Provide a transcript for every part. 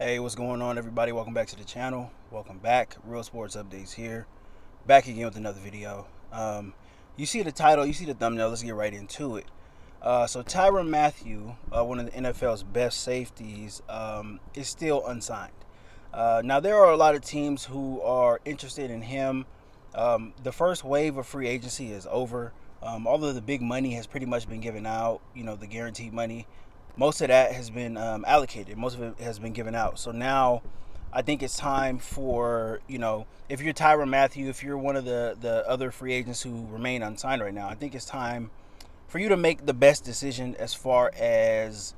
Hey, what's going on, everybody? Welcome back to the channel. Welcome back. Real Sports Updates here. Back again with another video. You see the title, you see the thumbnail. Let's get right into it. So Tyrann Mathieu, one of the NFL's best safeties, is still unsigned. Now there are a lot of teams who are interested in him. The first wave of free agency is over. All of the big money has pretty much been given out. The guaranteed money, most of that has been allocated. Most of it has been given out. So now I think it's time for, if you're Tyrann Mathieu, if you're one of the other free agents who remain unsigned right now, I think it's time for you to make the best decision as far as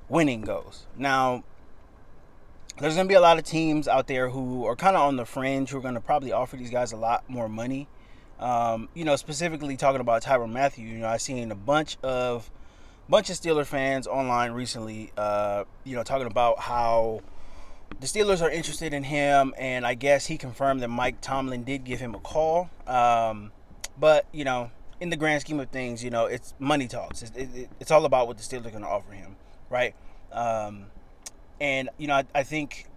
winning goes. Now, there's going to be a lot of teams out there who are kind of on the fringe who are going to probably offer these guys a lot more money. Specifically talking about Tyrann Mathieu, I've seen a bunch of Steeler fans online recently, talking about how the Steelers are interested in him, and I guess he confirmed that Mike Tomlin did give him a call. But in the grand scheme of things, it's money talks. It's all about what the Steelers are going to offer him, right? And I think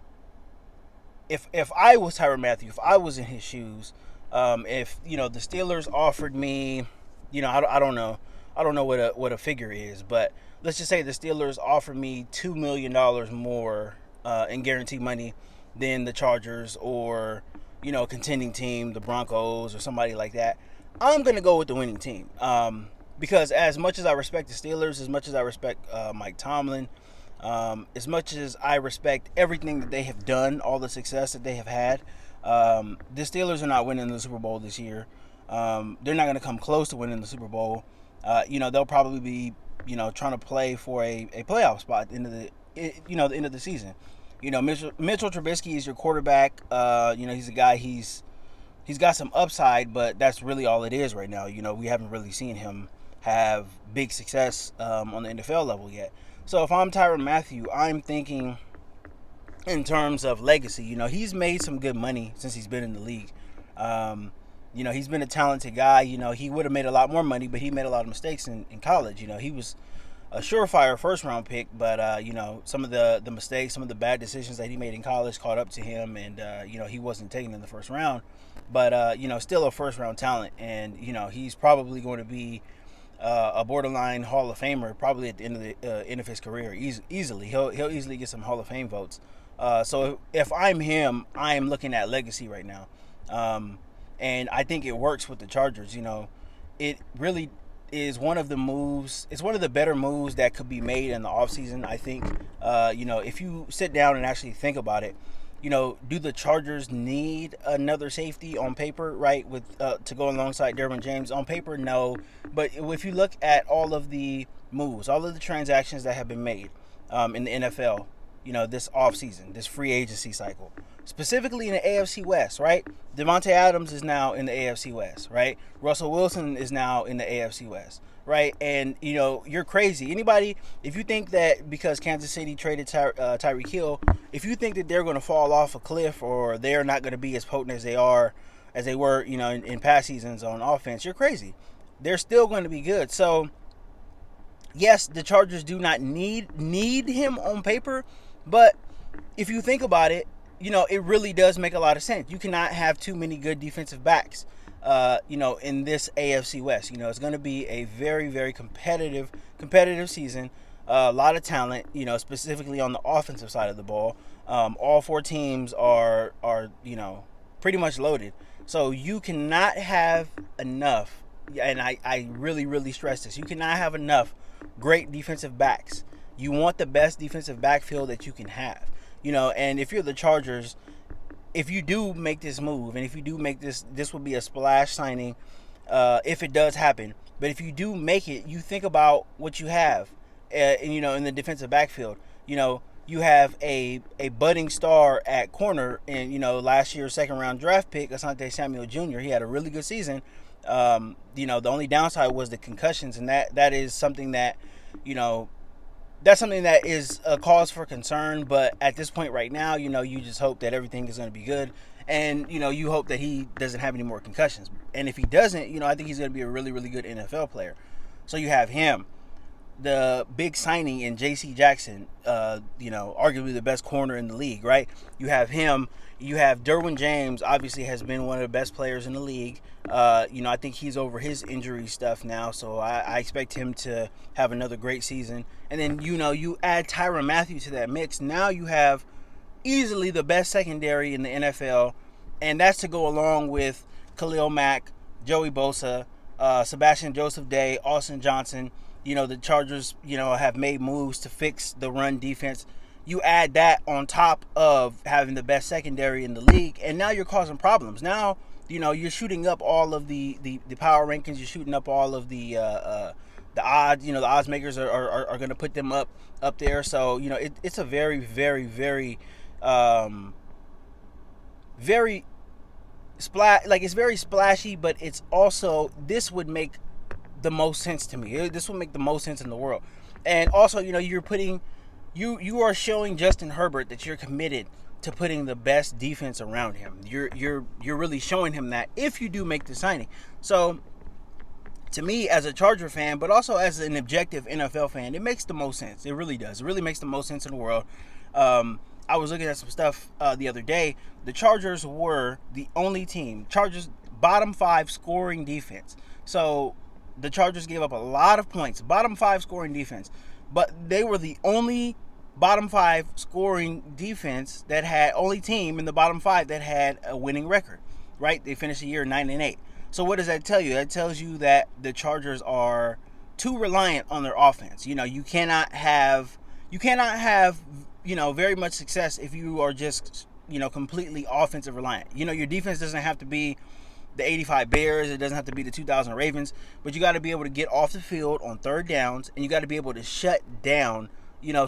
if I was Tyrann Mathieu, if I was in his shoes, if the Steelers offered me, I don't know. I don't know what a figure is, but let's just say the Steelers offer me $2 million more in guaranteed money than the Chargers or a contending team, the Broncos or somebody like that. I'm gonna go with the winning team because as much as I respect the Steelers, as much as I respect Mike Tomlin, as much as I respect everything that they have done, all the success that they have had, the Steelers are not winning the Super Bowl this year. They're not going to come close to winning the Super Bowl. They'll probably be, trying to play for a playoff spot at the end of the end of the season. Mitchell Trubisky is your quarterback. He's a guy. He's got some upside, but that's really all it is right now. We haven't really seen him have big success on the NFL level yet. So if I'm Tyrann Mathieu, I'm thinking in terms of legacy. He's made some good money since he's been in the league. He's been a talented guy. He would have made a lot more money, but he made a lot of mistakes in college. He was a surefire first round pick, but some of the mistakes, some of the bad decisions that he made in college caught up to him, and he wasn't taken in the first round. But still a first round talent, and he's probably going to be a borderline Hall of Famer probably at the end of his career easily. He'll easily get some Hall of Fame votes. So if I'm him, I'm looking at legacy right now. And I think it works with the Chargers. It really is one of the moves. It's one of the better moves that could be made in the offseason, I think. If you sit down and actually think about it, do the Chargers need another safety on paper, right? With to go alongside Derwin James on paper, no. But if you look at all of the moves, all of the transactions that have been made in the NFL, this offseason, this free agency cycle, specifically in the AFC West, right? Devontae Adams is now in the AFC West, right? Russell Wilson is now in the AFC West, right? And, you're crazy. Anybody, if you think that because Kansas City traded Tyreek Hill, if you think that they're going to fall off a cliff or they're not going to be as potent as they were, in past seasons on offense, you're crazy. They're still going to be good. So, yes, the Chargers do not need him on paper, but if you think about it, it really does make a lot of sense. You cannot have too many good defensive backs, in this AFC West. It's going to be a very, very competitive season. A lot of talent, specifically on the offensive side of the ball. All four teams are pretty much loaded. So you cannot have enough, and I really, really stress this, you cannot have enough great defensive backs. You want the best defensive backfield that you can have. And if you're the Chargers, if you do make this move, and if you do make this will be a splash signing if it does happen. But if you do make it, you think about what you have, in the defensive backfield. You have a budding star at corner, and last year's second round draft pick, Asante Samuel Jr. He had a really good season. The only downside was the concussions, and that is something that that's something that is a cause for concern. But at this point right now, you just hope that everything is going to be good. And, you hope that he doesn't have any more concussions. And if he doesn't, I think he's going to be a really, really good NFL player. So you have him. the big signing in J.C. Jackson, arguably the best corner in the league, right? You have him. You have Derwin James, obviously has been one of the best players in the league. I think he's over his injury stuff now, so I expect him to have another great season. And then, you add Tyrann Mathieu to that mix. Now you have easily the best secondary in the NFL, and that's to go along with Khalil Mack, Joey Bosa, Sebastian Joseph Day, Austin Johnson. The Chargers, have made moves to fix the run defense. You add that on top of having the best secondary in the league, and now you're causing problems. Now, you're shooting up all of the power rankings. You're shooting up all of the odds. The odds makers are going to put them up there. So, it's a very, very, very, very it's very splashy, but it's also, this would make the most sense to me. This would make the most sense in the world. And also, you're putting, you are showing Justin Herbert that you're committed to putting the best defense around him. You're really showing him that if you do make the signing. So to me, as a Charger fan, but also as an objective NFL fan, it makes the most sense. It really does. It really makes the most sense in the world. I was looking at some stuff the other day. The Chargers were the only team, Chargers bottom 5 scoring defense. So the Chargers gave up a lot of points, bottom 5 scoring defense, but they were the only bottom 5 scoring defense that had, only team in the bottom 5 that had a winning record, right? They finished the year 9-8. So what does that tell you? That tells you that the Chargers are too reliant on their offense. You cannot have very much success if you are just, completely offensive reliant. Your defense doesn't have to be the 85 Bears. It doesn't have to be the 2000 Ravens, but you got to be able to get off the field on third downs, and you got to be able to shut down,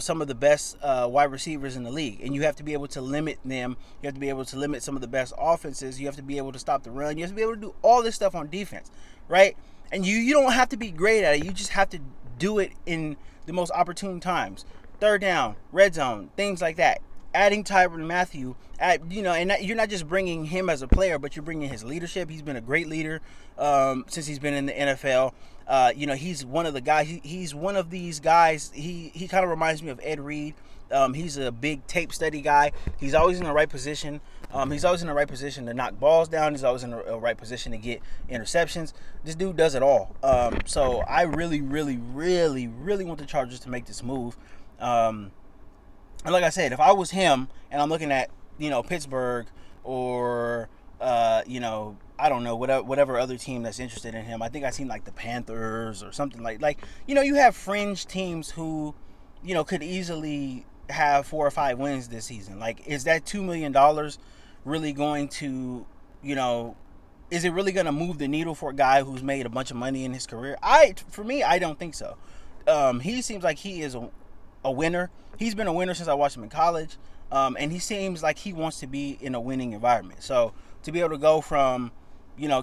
some of the best wide receivers in the league. And you have to be able to limit them. You have to be able to limit some of the best offenses. You have to be able to stop the run. You have to be able to do all this stuff on defense, right? And you don't have to be great at it. You just have to do it in the most opportune times. Third down, red zone, things like that. Adding Tyrann Mathieu, and you're not just bringing him as a player, but you're bringing his leadership. He's been a great leader since he's been in the NFL. He's one of the guys. He's one of these guys. He kind of reminds me of Ed Reed. He's a big tape study guy. He's always in the right position. He's always in the right position to knock balls down. He's always in the right position to get interceptions. This dude does it all. So I really, really, really, really want the Chargers to make this move. And like I said, if I was him and I'm looking at, Pittsburgh or, I don't know, whatever other team that's interested in him, I think I seen like the Panthers or something like, you have fringe teams who, could easily have 4 or 5 wins this season. Like, is that $2 million really going to, is it really going to move the needle for a guy who's made a bunch of money in his career? For me, I don't think so. He seems like he is a winner. He's been a winner since I watched him in college, and he seems like he wants to be in a winning environment. So to be able to go from,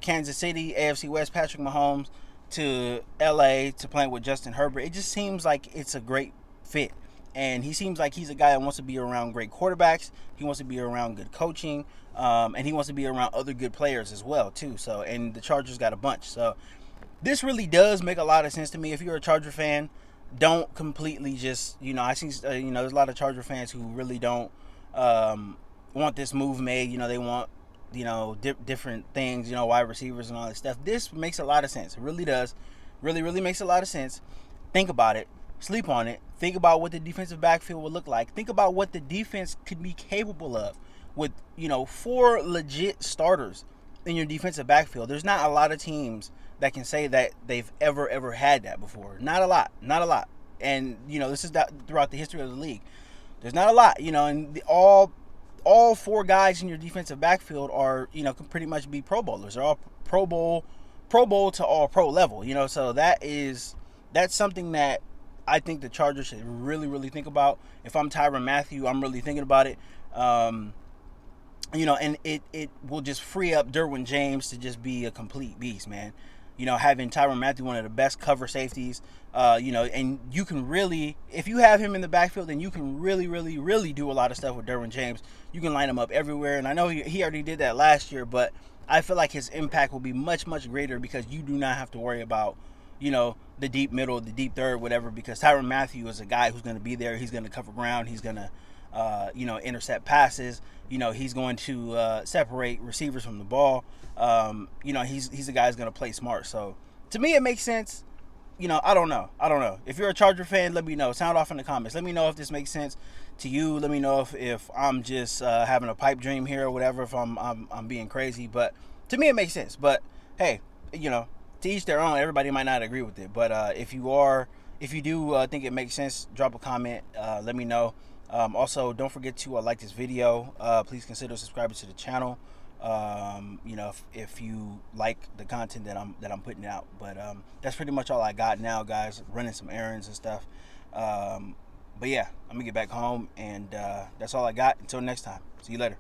Kansas City, AFC West, Patrick Mahomes, to LA to playing with Justin Herbert, it just seems like it's a great fit. And he seems like he's a guy that wants to be around great quarterbacks. He wants to be around good coaching, and he wants to be around other good players as well too. So, and the Chargers got a bunch. So this really does make a lot of sense to me. If you're a Charger fan, don't completely just, I see, there's a lot of Charger fans who really don't want this move made. They want, different things, wide receivers and all that stuff. This makes a lot of sense. It really does. Really, really makes a lot of sense. Think about it. Sleep on it. Think about what the defensive backfield will look like. Think about what the defense could be capable of with, 4 legit starters in your defensive backfield. There's not a lot of teams that can say that they've ever had that before. Not a lot. And, this is throughout the history of the league. There's not a lot, and all 4 guys in your defensive backfield are, can pretty much be Pro Bowlers. They're all Pro Bowl to all pro level, so that's something that I think the Chargers should really, really think about. If I'm Tyrann Mathieu, I'm really thinking about it. And it will just free up Derwin James to just be a complete beast, man. Having Tyrann Mathieu, one of the best cover safeties, and you can really, if you have him in the backfield, then you can really, really, really do a lot of stuff with Derwin James. You can line him up everywhere, and I know he already did that last year, but I feel like his impact will be much, much greater because you do not have to worry about, the deep middle, the deep third, whatever, because Tyrann Mathieu is a guy who's going to be there. He's going to cover ground. He's going to, intercept passes. He's going to separate receivers from the ball. He's a guy who's going to play smart. So to me, it makes sense. I don't know. If you're a Charger fan, let me know. Sound off in the comments. Let me know if this makes sense to you. Let me know if I'm just having a pipe dream here or whatever. If I'm being crazy, but to me it makes sense. But hey, to each their own. Everybody might not agree with it, but if you do think it makes sense, drop a comment. Let me know. Also, don't forget to like this video. Please consider subscribing to the channel. If you like the content that I'm putting out. But that's pretty much all I got now, guys. Running some errands and stuff. But yeah, I'm gonna get back home, and that's all I got. Until next time, see you later.